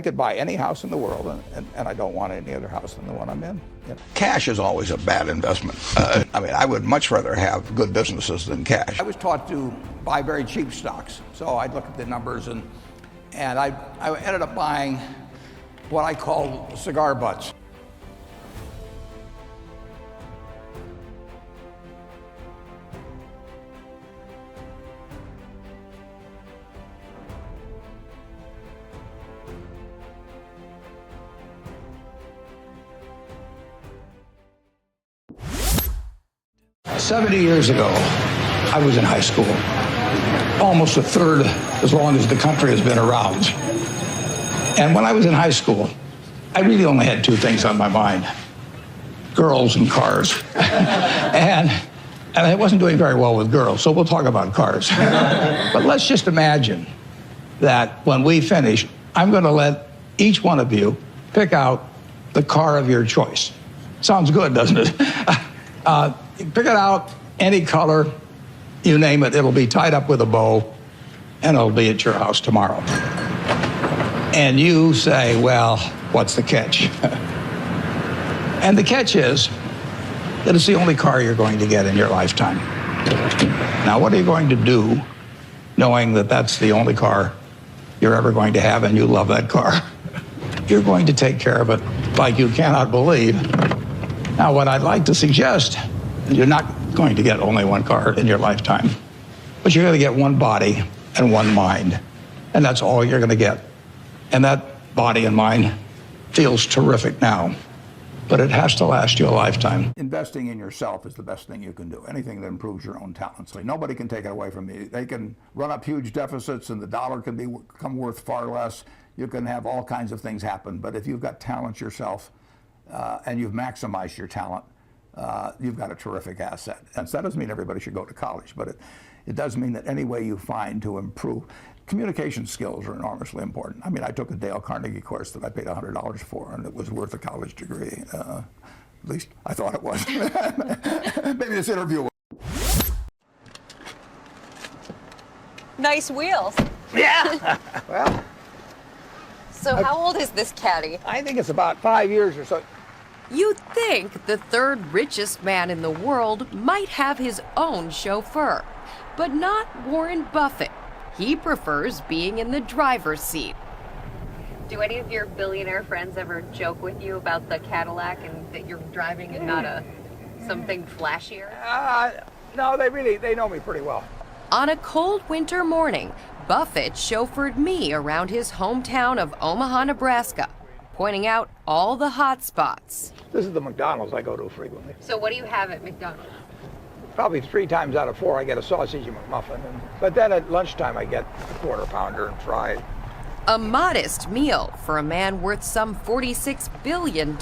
I could buy any house in the world, and I don't want any other house than the one I'm in. You know? Cash is always a bad investment. I mean, I would much rather have good businesses than cash. I was taught to buy very cheap stocks, so I'd look at the numbers, and I ended up buying what I call cigar butts. "70 years ago, I was in high school, almost a third as long as the country has been around. And when I was in high school, I really only had two things on my mind: girls and cars. and I wasn't doing very well with girls, so we'll talk about cars. But let's just imagine that when we finish, I'm going to let each one of you pick out the car of your choice. Sounds good, doesn't it? Pick it out, any color, you name it. It'll be tied up with a bow, and it'll be at your house tomorrow. And you say, well, what's the catch? And the catch is that it's the only car you're going to get in your lifetime. Now, what are you going to do knowing that that's the only car you're ever going to have and you love that car? You're going to take care of it like you cannot believe. Now, what I'd like to suggest, you're not going to get only one car in your lifetime, but you're going to get one body and one mind, and that's all you're going to get. And that body and mind feels terrific now, but it has to last you a lifetime. Investing in yourself is the best thing you can do. Anything that improves your own talents. Nobody can take it away from you. They can run up huge deficits, and the dollar can become worth far less. You can have all kinds of things happen, but if you've got talent yourself, and you've maximized your talent, you've got a terrific asset. And so that doesn't mean everybody should go to college, but it does mean that any way you find to improve, communication skills are enormously important. I mean, I took a Dale Carnegie course that I paid $100 for, and it was worth a college degree. At least I thought it was. Maybe this interview was. Nice wheels. Yeah. Well, so how old is this caddy? I think it's about 5 years or so. You'd think the third richest man in the world might have his own chauffeur, but not Warren Buffett. He prefers being in the driver's seat. Do any of your billionaire friends ever joke with you about the Cadillac and that you're driving and not something flashier? No, they know me pretty well. On a cold winter morning, Buffett chauffeured me around his hometown of Omaha, Nebraska, pointing out all the hot spots. This is the McDonald's I go to frequently. So what do you have at McDonald's? Probably 3 times out of 4 I get a sausage McMuffin, but then at lunchtime I get a quarter pounder and fried. A modest meal for a man worth some $46 billion.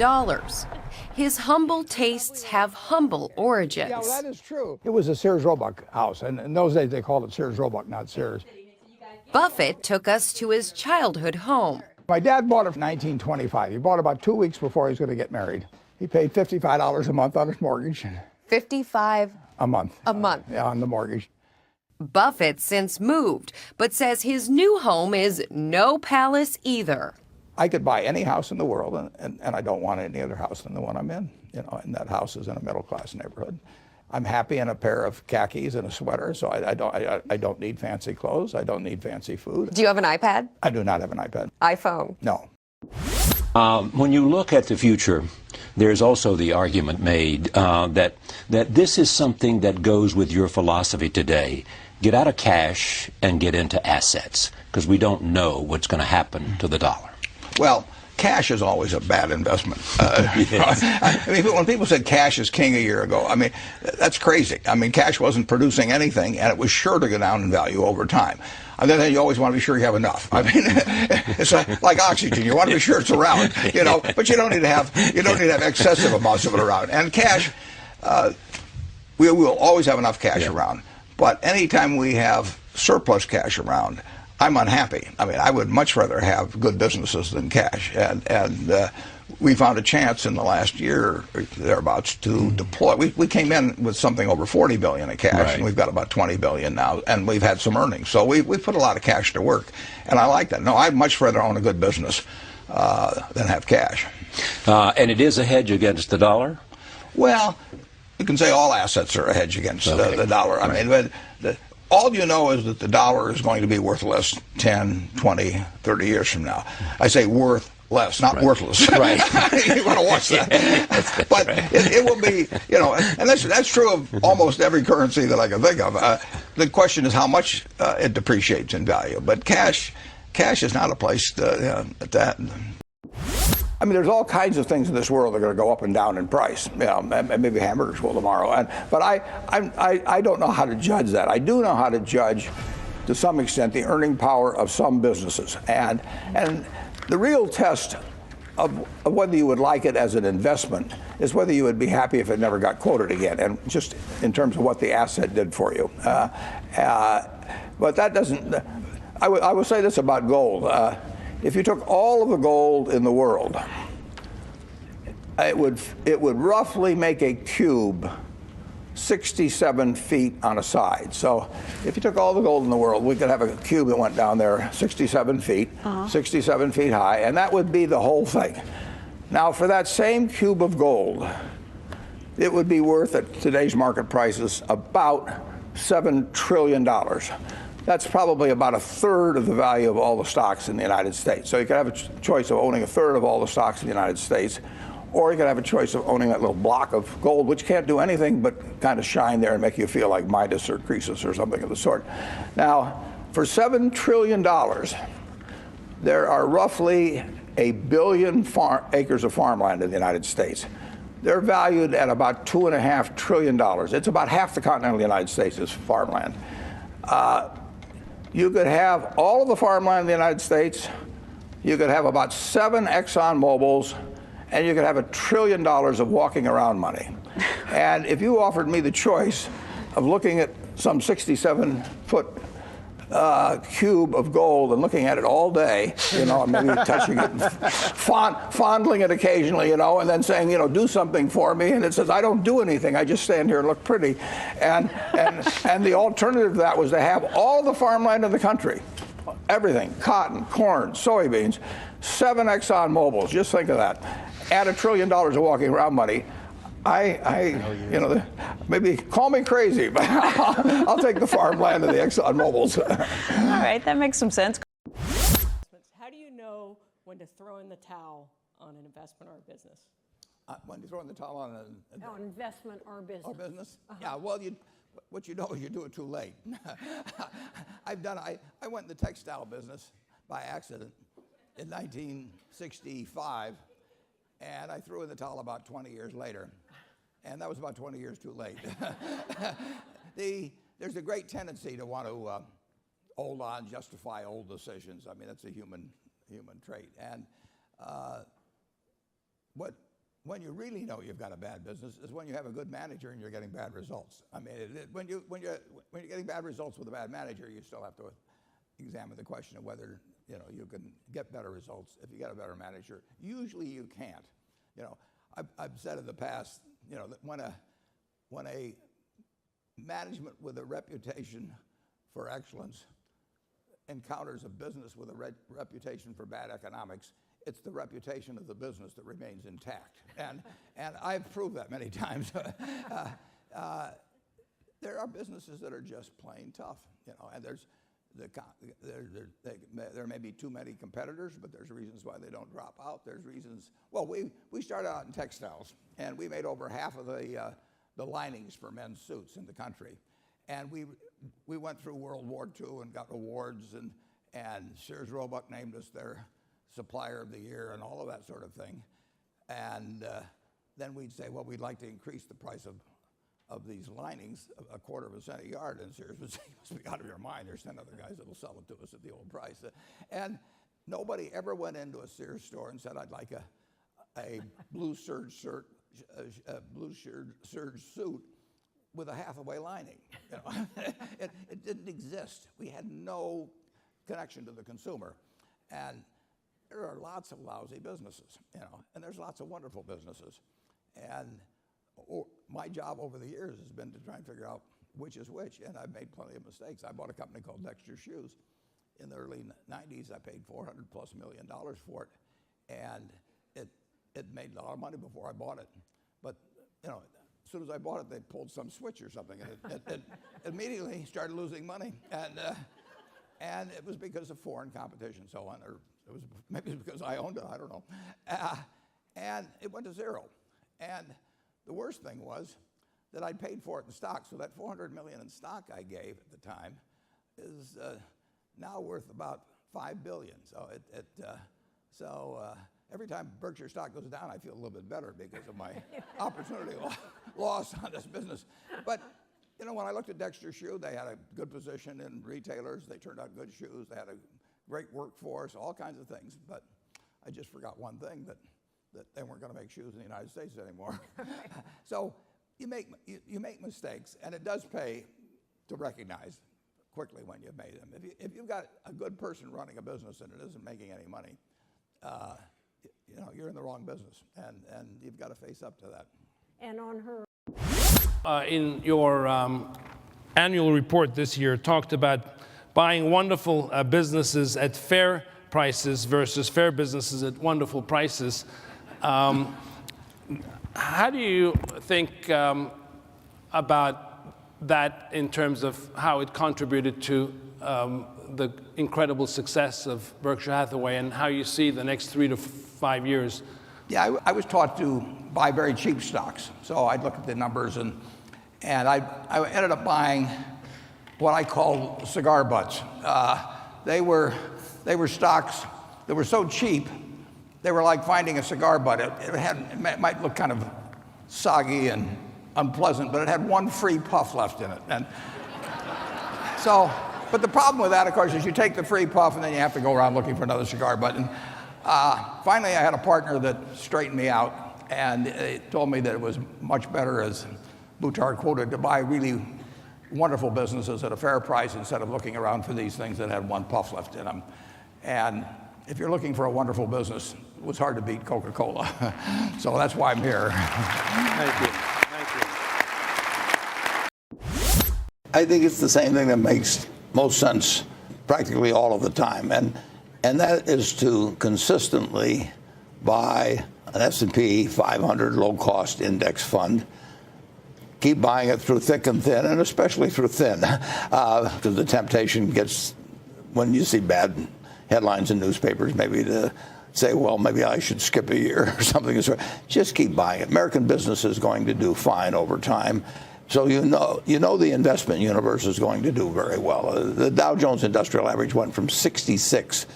His humble tastes have humble origins. Yeah, well, that is true. It was a Sears Roebuck house, and in those days they called it Sears Roebuck, not Sears. Buffett took us to his childhood home. My dad bought it in 1925. He bought it about 2 weeks before he was going to get married. He paid $55 a month on his mortgage. $55 a month. A month. Yeah, on the mortgage. Buffett since moved, but says his new home is no palace either. I could buy any house in the world, and I don't want any other house than the one I'm in. You know, and that house is in a middle-class neighborhood. I'm happy in a pair of khakis and a sweater, so I don't need fancy clothes. I don't need fancy food. Do you have an iPad? I do not have an iPad. iPhone? No. When you look at the future, there's also the argument made that this is something that goes with your philosophy today. Get out of cash and get into assets, because we don't know what's going to happen to the dollar. Well, cash is always a bad investment. I mean, when people said cash is king a year ago, I mean, that's crazy. I mean, cash wasn't producing anything, and it was sure to go down in value over time. On the other hand, you always want to be sure you have enough. I mean, it's like oxygen. You want to be sure it's around, you know, but you don't need to have excessive amounts of it around. And cash, we will always have enough cash around. But anytime we have surplus cash around, I'm unhappy. I mean, I would much rather have good businesses than cash. And we found a chance in the last year or thereabouts to deploy. We came in with something over $40 billion in cash, and we've got about $20 billion now, and we've had some earnings. So we put a lot of cash to work, and I like that. No, I'd much rather own a good business than have cash. And it is a hedge against the dollar? Well, you can say all assets are a hedge against the dollar. I mean, but all you know is that the dollar is going to be worth less 10, 20, 30 years from now. I say worth less, not worthless. Right. You want to watch that. But it will be, you know, and that's true of almost every currency that I can think of. The question is how much it depreciates in value. But cash is not a place at that. I mean, there's all kinds of things in this world that are going to go up and down in price. You know, maybe hamburgers will tomorrow. But I don't know how to judge that. I do know how to judge, to some extent, the earning power of some businesses. And the real test of whether you would like it as an investment is whether you would be happy if it never got quoted again, and just in terms of what the asset did for you. But that doesn't. I will say this about gold. If you took all of the gold in the world, it would roughly make a cube 67 feet on a side. So if you took all the gold in the world, we could have a cube that went down there 67 feet, 67 feet high, and that would be the whole thing. Now, for that same cube of gold, it would be worth, at today's market prices, about $7 trillion. That's probably about a third of the value of all the stocks in the United States. So you could have a choice of owning a third of all the stocks in the United States, or you could have a choice of owning that little block of gold, which can't do anything but kind of shine there and make you feel like Midas or Croesus or something of the sort. Now, for $7 trillion, there are roughly 1 billion acres of farmland in the United States. They're valued at about $2.5 trillion. It's about half the continental United States is farmland. You could have all of the farmland in the United States, you could have about 7 Exxon Mobils, and you could have $1 trillion of walking around money. And if you offered me the choice of looking at some 67-foot cube of gold and looking at it all day, you know, maybe touching it, and fondling it occasionally, you know, and then saying, you know, do something for me, and it says, I don't do anything, I just stand here and look pretty. And the alternative to that was to have all the farmland in the country, everything, cotton, corn, soybeans, 7 Exxon Mobils, just think of that. Add $1 trillion of walking around money. You know, maybe call me crazy, but I'll take the farmland and the Exxon Mobils. All right, that makes some sense. How do you know when to throw in the towel on an investment or a business? When you throw in the towel on an investment or a business. Or business? Yeah, well, what you know is you do it too late. I went in the textile business by accident in 1965. And I threw in the towel about 20 years later. And that was about 20 years too late. There's a great tendency to want to hold on, justify old decisions. I mean, that's a human trait. And when you really know you've got a bad business is when you have a good manager and you're getting bad results. I mean, when you're getting bad results with a bad manager, you still have to examine the question of whether, you know, you can get better results if you get a better manager. Usually you can't. You know, I've said in the past, you know, that when a management with a reputation for excellence encounters a business with a reputation for bad economics, it's the reputation of the business that remains intact. And I've proved that many times. There are businesses that are just plain tough, you know, and there may be too many competitors, but there's reasons why they don't drop out. There's reasons. Well, we started out in textiles, and we made over half of the linings for men's suits in the country. And we went through World War II and got awards, and Sears Roebuck named us their supplier of the year and all of that sort of thing. And then we'd say, well, we'd like to increase the price of these linings a quarter of a cent a yard, and Sears would say, you must be out of your mind. There's 10 other guys that'll sell it to us at the old price. And nobody ever went into a Sears store and said, I'd like a blue serge suit with a half-away lining. You know? It didn't exist. We had no connection to the consumer. And there are lots of lousy businesses, you know, and there's lots of wonderful businesses. And my job over the years has been to try and figure out which is which, and I've made plenty of mistakes. I bought a company called Dexter Shoes in the early 90s. I paid $400+ million for it, and it made a lot of money before I bought it. But as soon as I bought it, they pulled some switch or something, and it immediately started losing money, and it was because of foreign competition, and so on, or maybe it was because I owned it, I don't know, and it went to zero. And the worst thing was that I'd paid for it in stock, so that $400 million in stock I gave at the time is now worth about $5 billion. So every time Berkshire stock goes down, I feel a little bit better because of my opportunity loss on this business. But when I looked at Dexter Shoe, they had a good position in retailers. They turned out good shoes. They had a great workforce, all kinds of things. But I just forgot one thing, that they weren't going to make shoes in the United States anymore. So you make mistakes, and it does pay to recognize quickly when you've made them. If you've got a good person running a business and it isn't making any money, you're in the wrong business, and you've got to face up to that. And on her in your annual report this year, talked about buying wonderful businesses at fair prices versus fair businesses at wonderful prices. How do you think about that in terms of how it contributed to the incredible success of Berkshire Hathaway, and how you see the next 3 to 5 years? Yeah, I was taught to buy very cheap stocks. So I'd look at the numbers, and I ended up buying what I call cigar butts. They were stocks that were so cheap, they were like finding a cigar butt. It might look kind of soggy and unpleasant, but it had one free puff left in it. And so, but the problem with that, of course, is you take the free puff and then you have to go around looking for another cigar butt. And finally, I had a partner that straightened me out, and it told me that it was much better, as Buttar quoted, to buy really wonderful businesses at a fair price instead of looking around for these things that had one puff left in them. And if you're looking for a wonderful business, it was hard to beat Coca-Cola. So that's why I'm here. Thank you. I think it's the same thing that makes most sense practically all of the time. And that is to consistently buy an S&P 500 low-cost index fund. Keep buying it through thick and thin, and especially through thin, because the temptation gets, when you see bad headlines in newspapers, maybe to say, well, maybe I should skip a year or something. Just keep buying it. American business is going to do fine over time. So you know the investment universe is going to do very well. The Dow Jones Industrial Average went from 66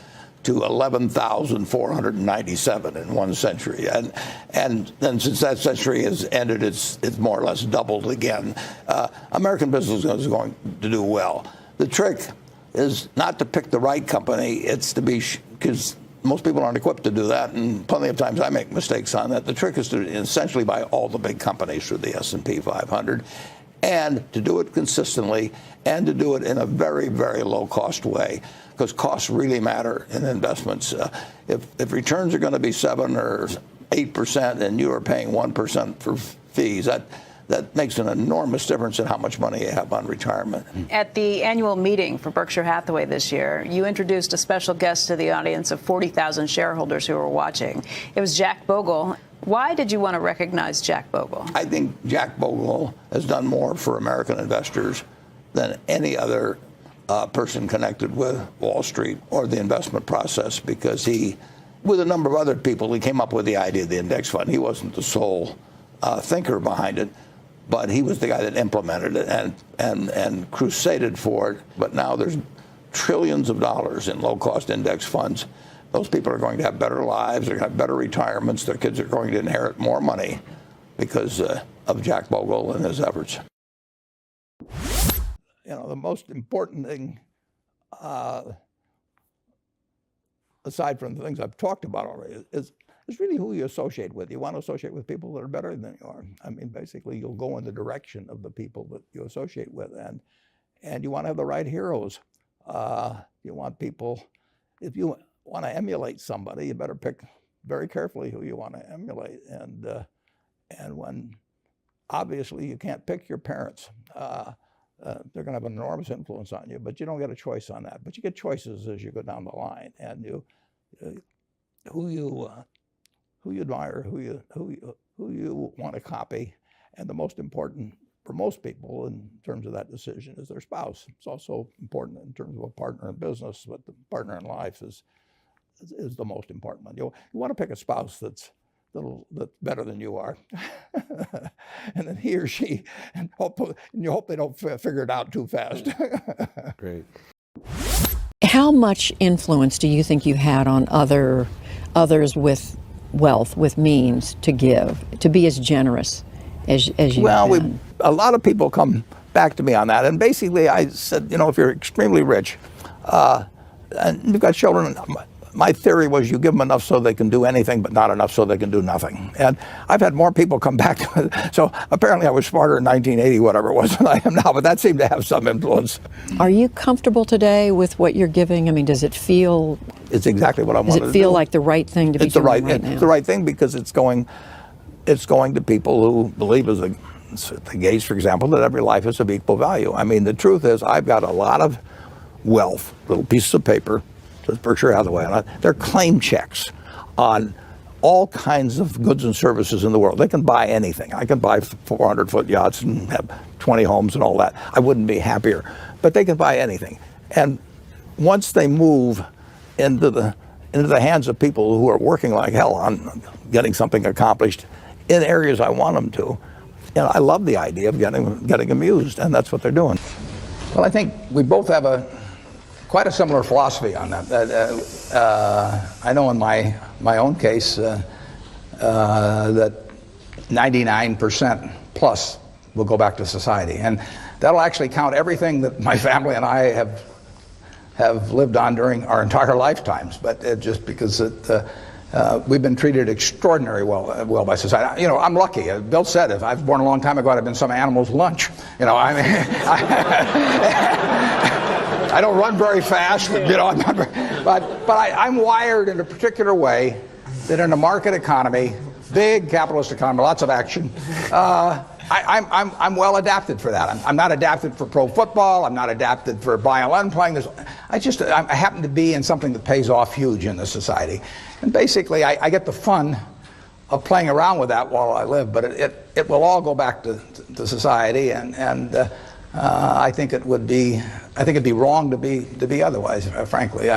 to 11,497 in 1 century, and then since that century has ended, it's more or less doubled again. American business is going to do well. The trick is not to pick the right company; it's to be, because most people aren't equipped to do that, and plenty of times I make mistakes on that. The trick is to essentially buy all the big companies through the S&P 500, and to do it consistently, and to do it in a very, very low-cost way, because costs really matter in investments. If returns are going to be 7 or 8%, and you are paying 1% for fees, that makes an enormous difference in how much money you have on retirement. At the annual meeting for Berkshire Hathaway this year, you introduced a special guest to the audience of 40,000 shareholders who were watching. It was Jack Bogle. Why did you want to recognize Jack Bogle? I think Jack Bogle has done more for American investors than any other person connected with Wall Street or the investment process, because he, with a number of other people, he came up with the idea of the index fund. He wasn't the sole thinker behind it, but he was the guy that implemented it and crusaded for it. But now there's trillions of dollars in low-cost index funds. Those people are going to have better lives. They're going to have better retirements. Their kids are going to inherit more money because of Jack Bogle and his efforts. The most important thing, aside from the things I've talked about already, is really who you associate with. You want to associate with people that are better than you are. I mean, basically, you'll go in the direction of the people that you associate with, and you want to have the right heroes. You want people, if you want to emulate somebody, you better pick very carefully who you want to emulate. And when, obviously, you can't pick your parents. They're going to have an enormous influence on you, but you don't get a choice on that. But you get choices as you go down the line, and who you admire, who you want to copy, and the most important for most people in terms of that decision is their spouse. It's also important in terms of a partner in business, but the partner in life is the most important one. You want to pick a spouse that's better than you are, and then he or she, and you hope they don't figure it out too fast. Great. How much influence do you think you had on others with wealth, with means to give, to be as generous as you? Well, a lot of people come back to me on that, and basically I said, if you're extremely rich, and you've got children, my theory was you give them enough so they can do anything, but not enough so they can do nothing. And I've had more people come back to me. So apparently I was smarter in 1980, whatever it was, than I am now, but that seemed to have some influence. Are you comfortable today with what you're giving? I mean, does it feel... It's exactly what I want to do. Does it feel like the right thing to be doing right now? It's the right thing because it's going to people who believe, as the Gates, for example, that every life is of equal value. I mean, the truth is I've got a lot of wealth, little pieces of paper, says Berkshire Hathaway, and they're claim checks on all kinds of goods and services in the world. They can buy anything. I can buy 400-foot yachts and have 20 homes and all that. I wouldn't be happier. But they can buy anything. And once they move into the hands of people who are working like hell on getting something accomplished in areas I want them to, I love the idea of getting amused, and that's what they're doing. Well, I think we both have quite a similar philosophy on that. I know in my own case that 99% plus will go back to society, and that'll actually count everything that my family and I have lived on during our entire lifetimes. But just because we've been treated extraordinarily well by society. I'm lucky. Bill said if I was born a long time ago, I'd have been some animal's lunch. I mean, I don't run very fast, but I'm wired in a particular way that in a market economy, big capitalist economy, lots of action, I'm well adapted for that. I'm not adapted for pro football. I'm not adapted for violin playing. I happen to be in something that pays off huge in this society, and basically I get the fun of playing around with that while I live. But it will all go back to society, and I think it'd be wrong to be otherwise, frankly.